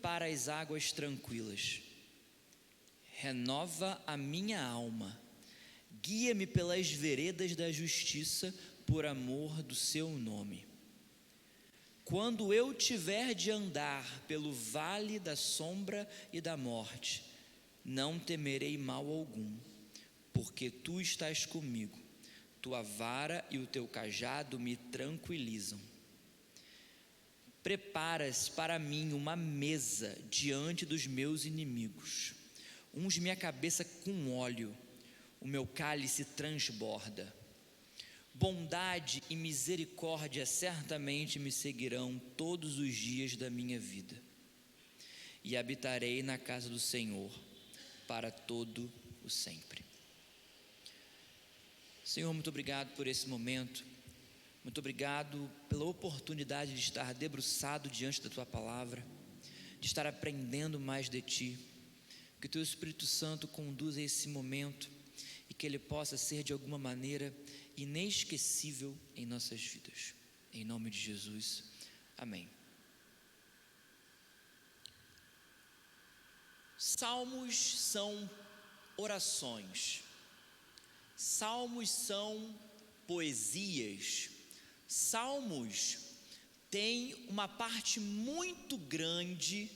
para as águas tranquilas. Renova a minha alma. Guia-me pelas veredas da justiça, por amor do seu nome. Quando eu tiver de andar pelo vale da sombra e da morte, não temerei mal algum, porque tu estás comigo. Tua vara e o teu cajado me tranquilizam. Preparas para mim uma mesa diante dos meus inimigos. Unge minha cabeça com óleo, o meu cálice transborda. Bondade e misericórdia certamente me seguirão todos os dias da minha vida, e habitarei na casa do Senhor para todo o sempre. Senhor, muito obrigado por esse momento, muito obrigado pela oportunidade de estar debruçado diante da Tua Palavra, de estar aprendendo mais de Ti. Que o Teu Espírito Santo conduza esse momento e que ele possa ser de alguma maneira inesquecível em nossas vidas. Em nome de Jesus, amém. Salmos são orações, salmos são poesias, salmos têm uma parte muito grande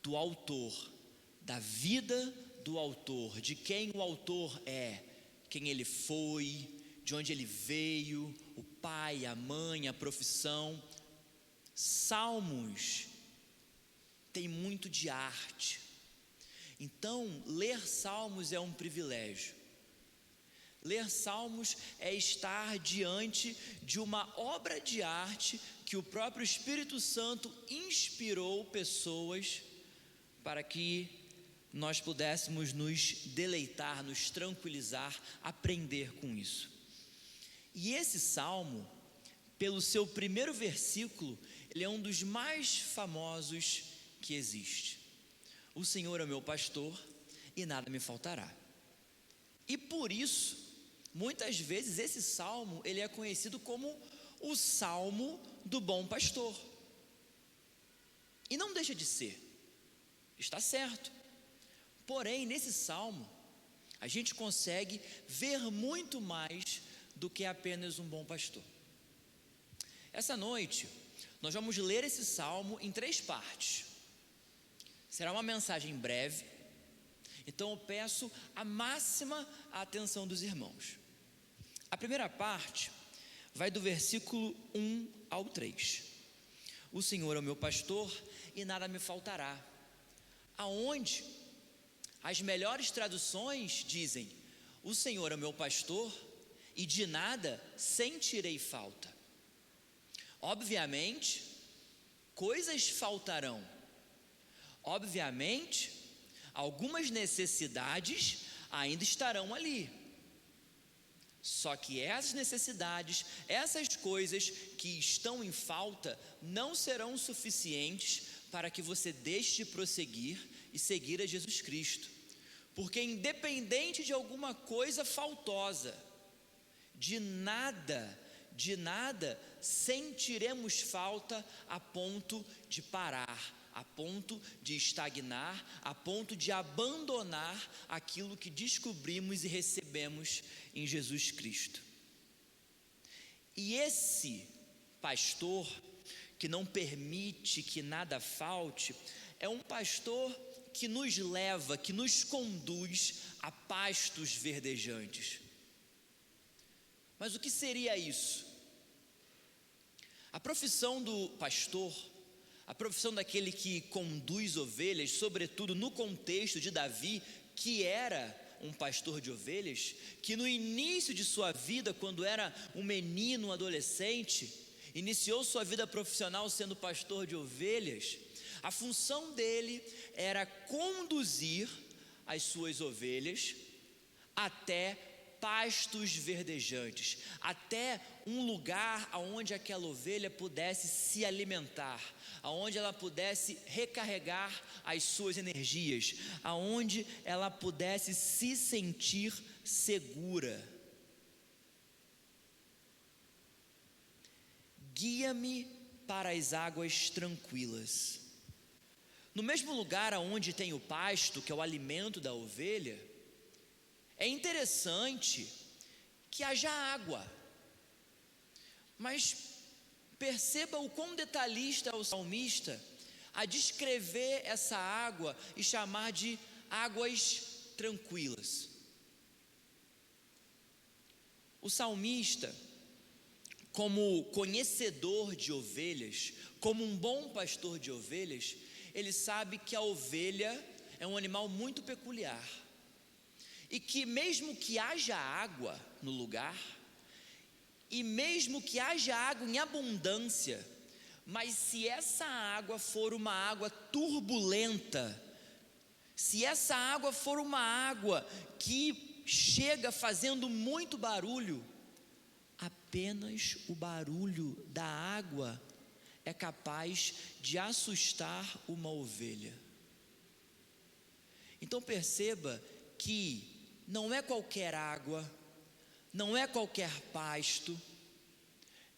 do autor, da vida do autor, de quem o autor é, quem ele foi, de onde ele veio, o pai, a mãe, a profissão. Salmos tem muito de arte. Então, ler salmos é um privilégio. Ler salmos é estar diante de uma obra de arte que o próprio Espírito Santo inspirou pessoas para que nós pudéssemos nos deleitar, nos tranquilizar, aprender com isso. E esse salmo, pelo seu primeiro versículo, ele é um dos mais famosos que existe. O Senhor é meu pastor e nada me faltará. E por isso, muitas vezes esse salmo, ele é conhecido como o Salmo do Bom Pastor. E não deixa de ser, está certo. Porém, nesse salmo, a gente consegue ver muito mais do que apenas um bom pastor. Essa noite, nós vamos ler esse salmo em 3 partes. Será uma mensagem breve, então eu peço a máxima atenção dos irmãos. A primeira parte vai do versículo 1 ao 3. O Senhor é o meu pastor e nada me faltará. Aonde as melhores traduções dizem: o Senhor é o meu pastor e de nada sentirei falta. Obviamente, coisas faltarão. Obviamente, algumas necessidades ainda estarão ali. Só que essas necessidades, essas coisas que estão em falta, não serão suficientes para que você deixe de prosseguir e seguir a Jesus Cristo. Porque independente de alguma coisa faltosa, de nada sentiremos falta a ponto de parar, a ponto de estagnar, a ponto de abandonar aquilo que descobrimos e recebemos em Jesus Cristo. E esse pastor que não permite que nada falte, é um pastor que nos leva, que nos conduz a pastos verdejantes. Mas o que seria isso? A profissão do pastor, a profissão daquele que conduz ovelhas, sobretudo no contexto de Davi, que era um pastor de ovelhas, que no início de sua vida, quando era um menino, um adolescente, iniciou sua vida profissional sendo pastor de ovelhas. A função dele era conduzir as suas ovelhas até pastos verdejantes, até um lugar onde aquela ovelha pudesse se alimentar, aonde ela pudesse recarregar as suas energias, aonde ela pudesse se sentir segura. Guia-me para as águas tranquilas. No mesmo lugar aonde tem o pasto, que é o alimento da ovelha, é interessante que haja água. Mas perceba o quão detalhista é o salmista a descrever essa água e chamar de águas tranquilas. O salmista, como conhecedor de ovelhas, como um bom pastor de ovelhas, ele sabe que a ovelha é um animal muito peculiar e que mesmo que haja água no lugar, e mesmo que haja água em abundância, mas se essa água for uma água turbulenta, se essa água for uma água que chega fazendo muito barulho, apenas o barulho da água é capaz de assustar uma ovelha. Então perceba que não é qualquer água, não é qualquer pasto,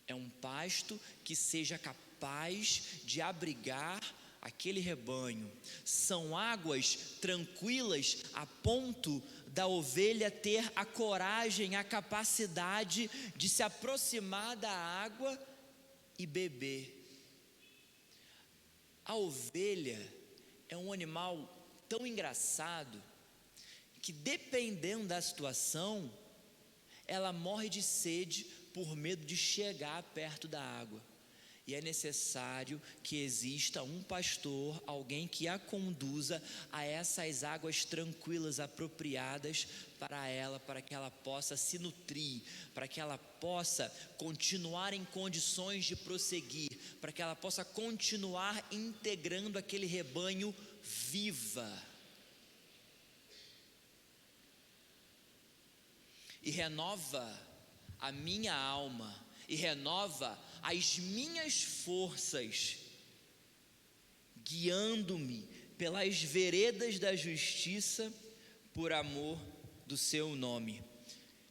é um pasto que seja capaz de abrigar aquele rebanho. São águas tranquilas a ponto da ovelha ter a coragem, a capacidade de se aproximar da água e beber. A ovelha é um animal tão engraçado que, dependendo da situação, ela morre de sede por medo de chegar perto da água. E é necessário que exista um pastor, alguém que a conduza a essas águas tranquilas, apropriadas para ela, para que ela possa se nutrir, para que ela possa continuar em condições de prosseguir, para que ela possa continuar integrando aquele rebanho viva. E renova a minha alma, e renova as minhas forças, guiando-me pelas veredas da justiça, por amor do seu nome.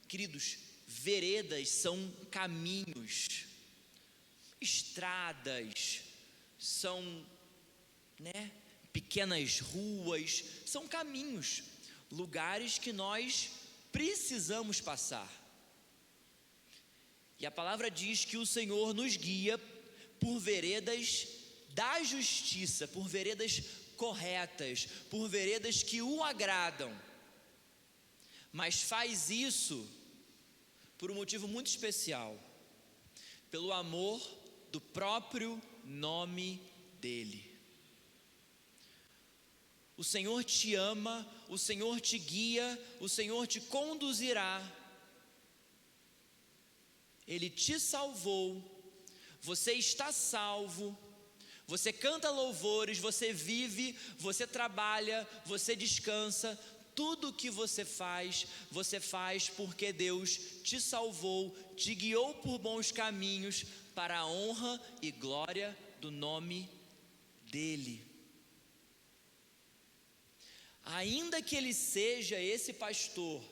Queridos, veredas são caminhos, estradas, são, pequenas ruas, são caminhos, lugares que nós precisamos passar. E a palavra diz que o Senhor nos guia por veredas da justiça, por veredas corretas, por veredas que o agradam. Mas faz isso por um motivo muito especial, pelo amor do próprio nome dEle. O Senhor te ama, o Senhor te guia, o Senhor te conduzirá. Ele te salvou, você está salvo, você canta louvores, você vive, você trabalha, você descansa. Tudo o que você faz porque Deus te salvou, te guiou por bons caminhos para a honra e glória do nome dEle. Ainda que Ele seja esse pastor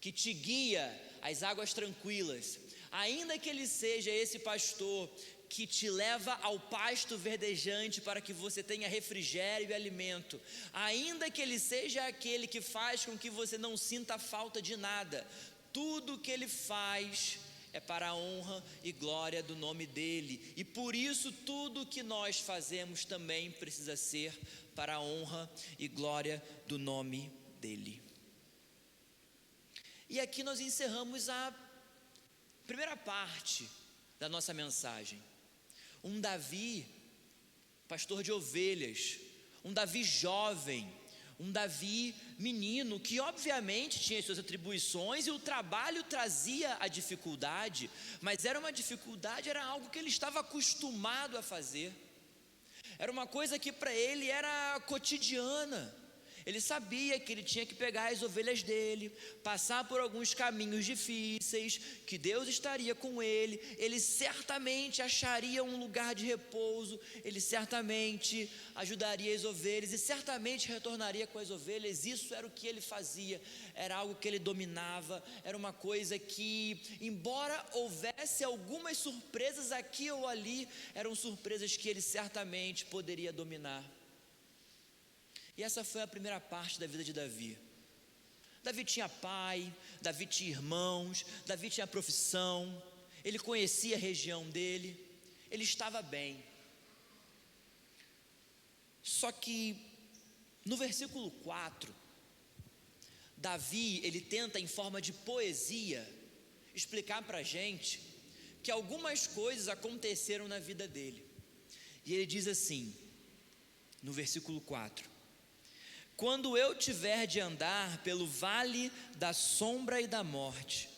que te guia às águas tranquilas, ainda que Ele seja esse pastor que te leva ao pasto verdejante para que você tenha refrigério e alimento, ainda que Ele seja aquele que faz com que você não sinta falta de nada, tudo que Ele faz é para a honra e glória do nome dEle, e por isso tudo que nós fazemos também precisa ser para a honra e glória do nome dEle. E aqui nós encerramos a primeira parte da nossa mensagem. Um Davi, pastor de ovelhas, um Davi jovem, um Davi menino, que obviamente tinha suas atribuições e o trabalho trazia a dificuldade, mas era uma dificuldade, era algo que ele estava acostumado a fazer, era uma coisa que para ele era cotidiana. Ele sabia que ele tinha que pegar as ovelhas dele, passar por alguns caminhos difíceis, que Deus estaria com ele, ele certamente acharia um lugar de repouso, ele certamente ajudaria as ovelhas e certamente retornaria com as ovelhas. Isso era o que ele fazia, era algo que ele dominava, era uma coisa que, embora houvesse algumas surpresas aqui ou ali, eram surpresas que ele certamente poderia dominar. E essa foi a primeira parte da vida de Davi. Davi tinha pai, Davi tinha irmãos, Davi tinha profissão, ele conhecia a região dele, ele estava bem. Só que no versículo 4, Davi, ele tenta em forma de poesia explicar para a gente que algumas coisas aconteceram na vida dele. E ele diz assim, no versículo 4: quando eu tiver de andar pelo vale da sombra e da morte,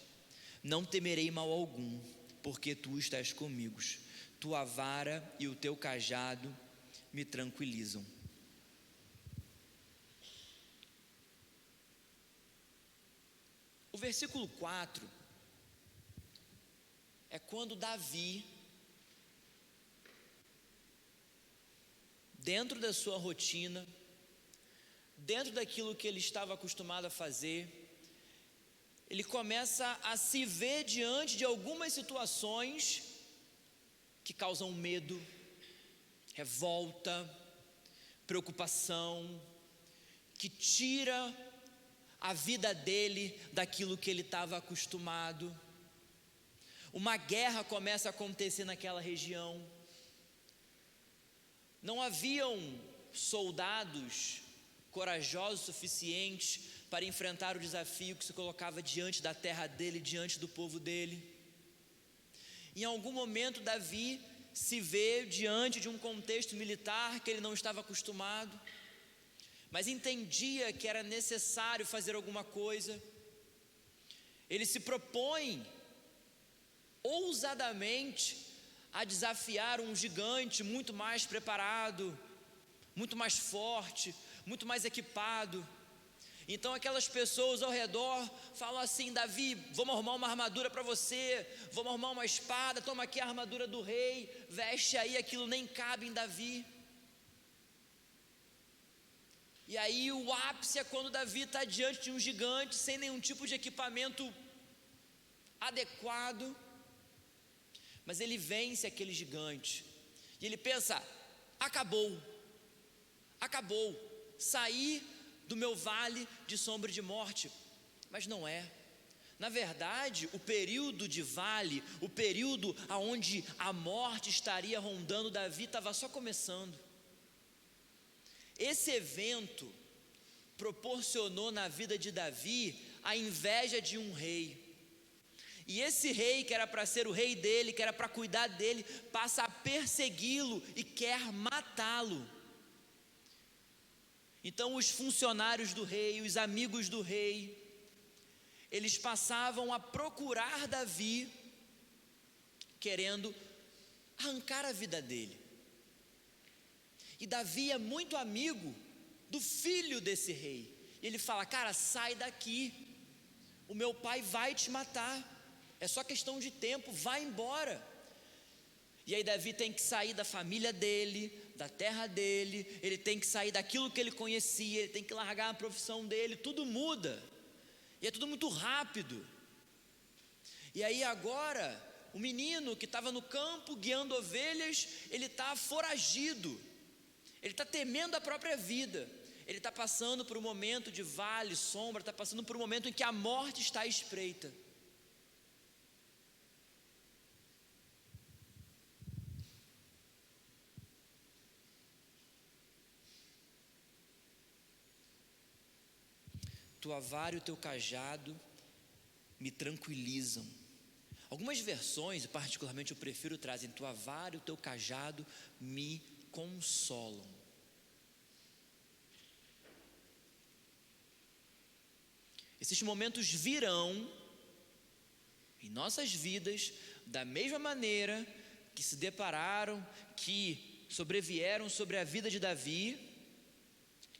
não temerei mal algum, porque tu estás comigo, tua vara e o teu cajado me tranquilizam. O versículo 4 é quando Davi, dentro da sua rotina, dentro daquilo que ele estava acostumado a fazer, ele começa a se ver diante de algumas situações que causam medo, revolta, preocupação, que tira a vida dele daquilo que ele estava acostumado. Uma guerra começa a acontecer naquela região. Não haviam soldados corajosos o suficientes para enfrentar o desafio que se colocava diante da terra dele, diante do povo dele. Em algum momento Davi se vê diante de um contexto militar que ele não estava acostumado, mas entendia que era necessário fazer alguma coisa. Ele se propõe ousadamente a desafiar um gigante muito mais preparado, muito mais forte, muito mais equipado. Então aquelas pessoas ao redor falam assim: Davi, vamos arrumar uma armadura para você, vamos arrumar uma espada, toma aqui a armadura do rei, veste aí. Aquilo nem cabe em Davi. E aí o ápice é quando Davi está diante de um gigante, sem nenhum tipo de equipamento adequado, mas ele vence aquele gigante, e ele pensa: acabou, saí do meu vale de sombra de morte. Mas não é. Na verdade, o período de vale, o período onde a morte estaria rondando Davi, estava só começando. Esse evento proporcionou na vida de Davi a inveja de um rei. E esse rei, que era para ser o rei dele, que era para cuidar dele, passa a persegui-lo e quer matá-lo. Então os funcionários do rei, os amigos do rei, eles passavam a procurar Davi, querendo arrancar a vida dele. E Davi é muito amigo do filho desse rei. Ele fala: cara, sai daqui, o meu pai vai te matar, é só questão de tempo, vai embora. E aí Davi tem que sair da família dele, da terra dele, ele tem que sair daquilo que ele conhecia, ele tem que largar a profissão dele, tudo muda, e é tudo muito rápido. E aí agora, o menino que estava no campo guiando ovelhas, ele está foragido, ele está temendo a própria vida, ele está passando por um momento de vale, sombra, está passando por um momento em que a morte está à espreita. Tua vara e o teu cajado me tranquilizam. Algumas versões, particularmente eu prefiro, trazem: tua vara e o teu cajado me consolam. Esses momentos virão em nossas vidas da mesma maneira que se depararam, que sobrevieram sobre a vida de Davi.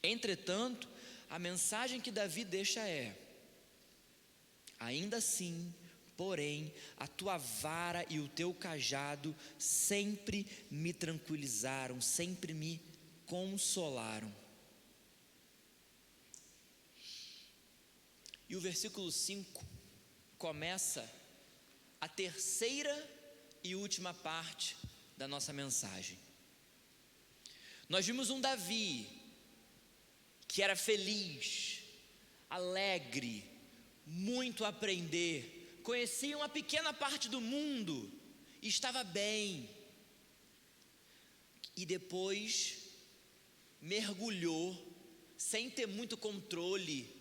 Entretanto, a mensagem que Davi deixa é: ainda assim, porém, a tua vara e o teu cajado sempre me tranquilizaram, sempre me consolaram. E o versículo 5 começa a terceira e última parte da nossa mensagem. Nós vimos um Davi que era feliz, alegre, muito a aprender, conhecia uma pequena parte do mundo e estava bem. E depois mergulhou, sem ter muito controle,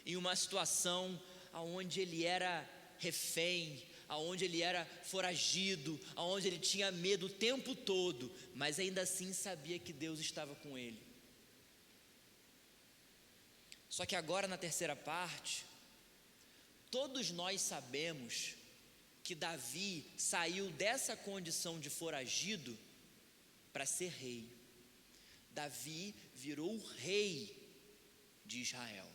em uma situação onde ele era refém, onde ele era foragido, onde ele tinha medo o tempo todo, mas ainda assim sabia que Deus estava com ele. Só que agora, na terceira parte, todos nós sabemos que Davi saiu dessa condição de foragido para ser rei. Davi virou o rei de Israel.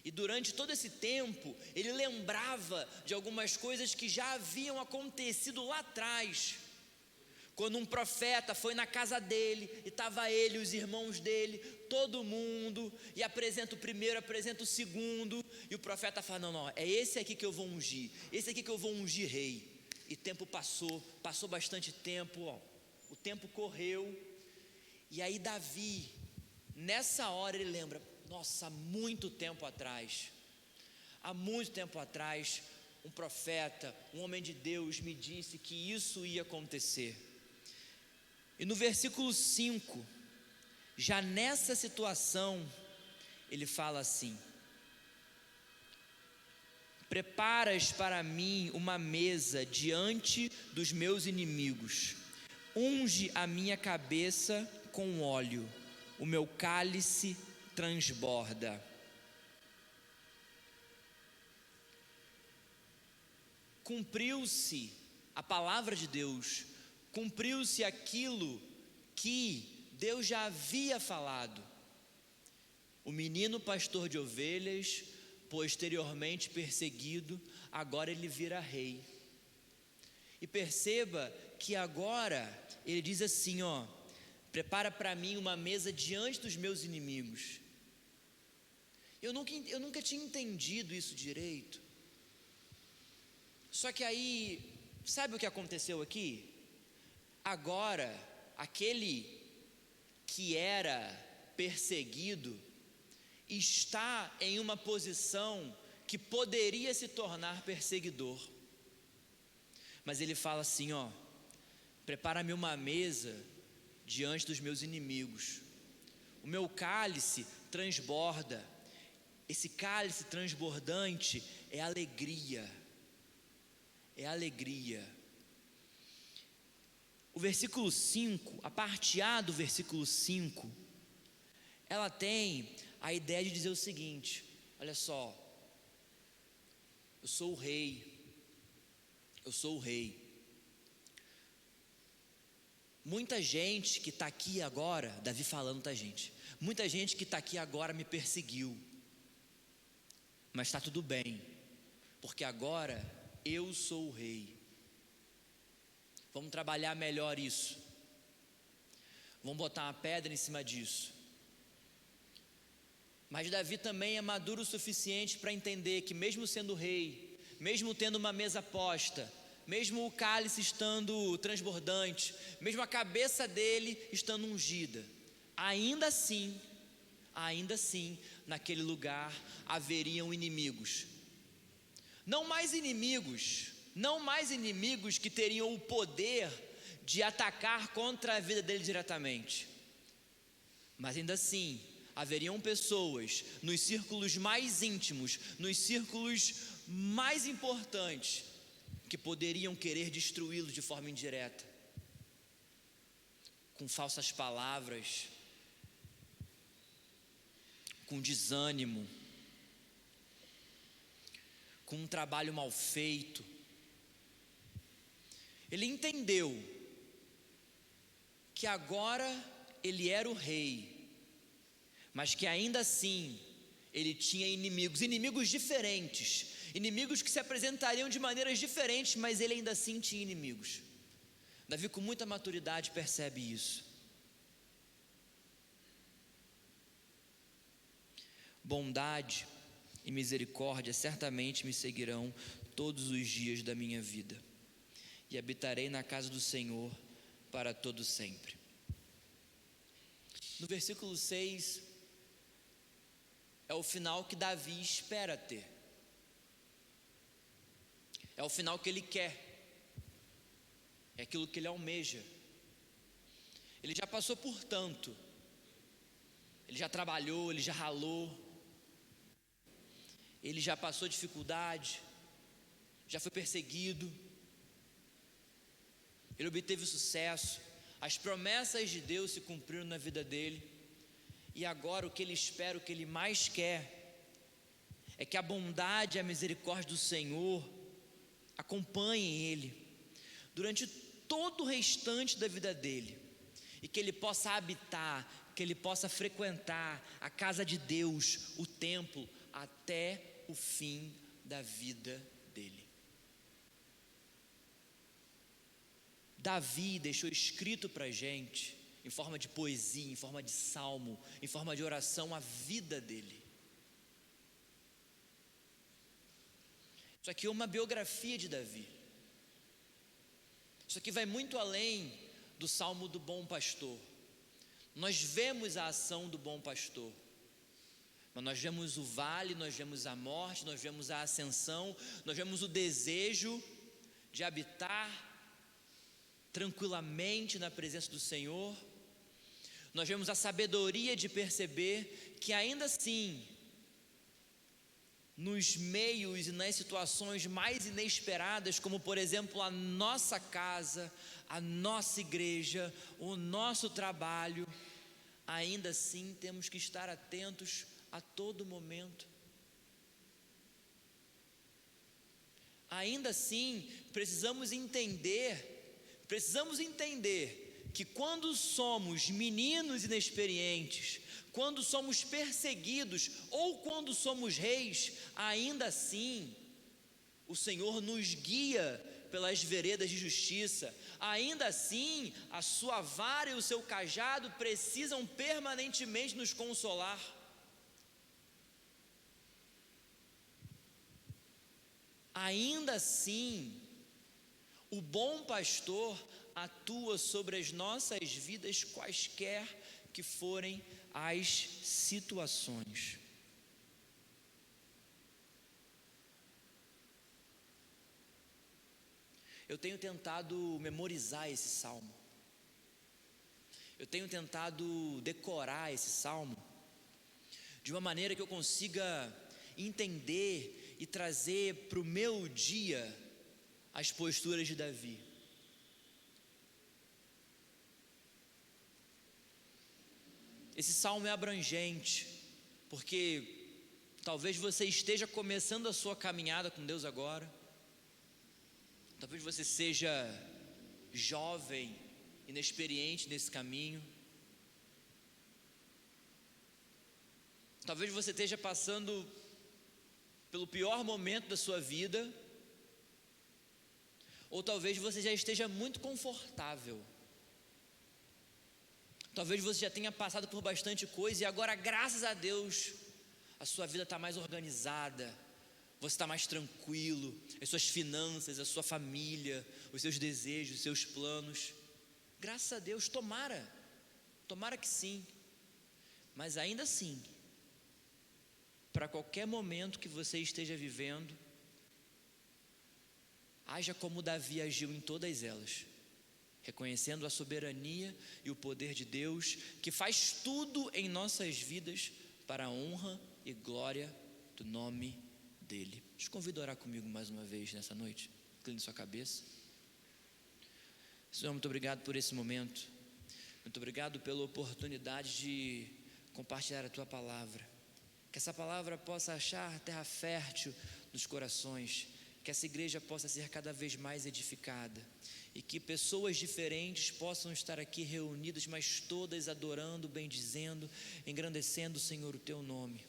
E durante todo esse tempo, ele lembrava de algumas coisas que já haviam acontecido lá atrás, quando um profeta foi na casa dele, e estava ele, os irmãos dele, todo mundo, e apresenta o primeiro, apresenta o segundo, e o profeta fala, não, é esse aqui que eu vou ungir, esse aqui que eu vou ungir rei. E tempo passou bastante tempo, o tempo correu, e aí Davi, nessa hora ele lembra, nossa, há muito tempo atrás, um profeta, um homem de Deus me disse que isso ia acontecer. E no versículo 5, já nessa situação, ele fala assim: preparas para mim uma mesa diante dos meus inimigos, unge a minha cabeça com óleo, o meu cálice transborda. Cumpriu-se a palavra de Deus, cumpriu-se aquilo que Deus já havia falado. O menino pastor de ovelhas, posteriormente perseguido, agora ele vira rei. E perceba que agora ele diz assim, prepara para mim uma mesa diante dos meus inimigos. Eu nunca tinha entendido isso direito. Só que aí, sabe o que aconteceu aqui? Agora, aquele que era perseguido está em uma posição que poderia se tornar perseguidor. Mas ele fala assim, prepara-me uma mesa diante dos meus inimigos. O meu cálice transborda. Esse cálice transbordante é alegria. É alegria. O versículo 5, a parte A do versículo 5, ela tem a ideia de dizer o seguinte: olha só, eu sou o rei. Muita gente que está aqui agora, Davi falando, tá, gente? Muita gente que está aqui agora me perseguiu, mas está tudo bem, porque agora eu sou o rei. Vamos trabalhar melhor isso. Vamos botar uma pedra em cima disso. Mas Davi também é maduro o suficiente para entender que mesmo sendo rei, mesmo tendo uma mesa posta, mesmo o cálice estando transbordante, mesmo a cabeça dele estando ungida, ainda assim, naquele lugar haveriam inimigos. Não mais inimigos que teriam o poder de atacar contra a vida dele diretamente, mas ainda assim, haveriam pessoas nos círculos mais íntimos, nos círculos mais importantes, que poderiam querer destruí-lo de forma indireta, com falsas palavras, com desânimo, com um trabalho mal feito. Ele entendeu que agora ele era o rei, mas que ainda assim ele tinha inimigos diferentes, inimigos que se apresentariam de maneiras diferentes, mas ele ainda assim tinha inimigos. Davi, com muita maturidade, percebe isso. Bondade e misericórdia certamente me seguirão todos os dias da minha vida, e habitarei na casa do Senhor para todo sempre. No versículo 6, é o final que Davi espera ter, é o final que ele quer, é aquilo que ele almeja. Ele já passou por tanto, ele já trabalhou, ele já ralou, ele já passou dificuldade, já foi perseguido, ele obteve sucesso, as promessas de Deus se cumpriram na vida dele, e agora o que ele espera, o que ele mais quer, é que a bondade e a misericórdia do Senhor acompanhem ele durante todo o restante da vida dele, e que ele possa habitar, que ele possa frequentar a casa de Deus, o templo, até o fim da vida dele. Davi deixou escrito para a gente, em forma de poesia, em forma de salmo, em forma de oração, a vida dele. Isso aqui é uma biografia de Davi. Isso aqui vai muito além do salmo do bom pastor. Nós vemos a ação do bom pastor, mas nós vemos o vale, nós vemos a morte, nós vemos a ascensão, nós vemos o desejo de habitar tranquilamente na presença do Senhor. Nós vemos a sabedoria de perceber que ainda assim, nos meios e nas situações mais inesperadas, como por exemplo a nossa casa, a nossa igreja, o nosso trabalho, ainda assim temos que estar atentos a todo momento. Ainda assim, precisamos entender que quando somos meninos inexperientes, quando somos perseguidos ou quando somos reis, ainda assim o Senhor nos guia pelas veredas de justiça. Ainda assim, a sua vara e o seu cajado precisam permanentemente nos consolar. Ainda assim, o bom pastor atua sobre as nossas vidas, quaisquer que forem as situações. Eu tenho tentado memorizar esse salmo, eu tenho tentado decorar esse salmo, de uma maneira que eu consiga entender e trazer para o meu dia as posturas de Davi. Esse salmo é abrangente, porque talvez você esteja começando a sua caminhada com Deus agora, talvez você seja jovem, inexperiente nesse caminho, talvez você esteja passando pelo pior momento da sua vida, ou talvez você já esteja muito confortável, talvez você já tenha passado por bastante coisa e agora, graças a Deus, a sua vida está mais organizada, você está mais tranquilo, as suas finanças, a sua família, os seus desejos, os seus planos. Graças a Deus, tomara que sim. Mas ainda assim, para qualquer momento que você esteja vivendo, haja como Davi agiu em todas elas, reconhecendo a soberania e o poder de Deus, que faz tudo em nossas vidas para a honra e glória do nome dele. Te convido a orar comigo mais uma vez nessa noite. Incline sua cabeça. Senhor, muito obrigado por esse momento, muito obrigado pela oportunidade de compartilhar a tua palavra, que essa palavra possa achar terra fértil nos corações, que essa igreja possa ser cada vez mais edificada e que pessoas diferentes possam estar aqui reunidas, mas todas adorando, bendizendo, engrandecendo, Senhor, o teu nome.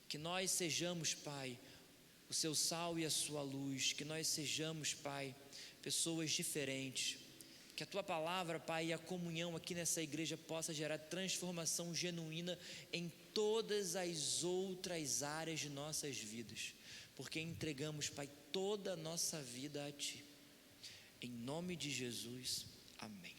Que nós sejamos, Pai, o seu sal e a sua luz, que nós sejamos, Pai, pessoas diferentes, que a tua palavra, Pai, e a comunhão aqui nessa igreja possa gerar transformação genuína em todas as outras áreas de nossas vidas, porque entregamos, Pai, toda a nossa vida a Ti, em nome de Jesus, amém.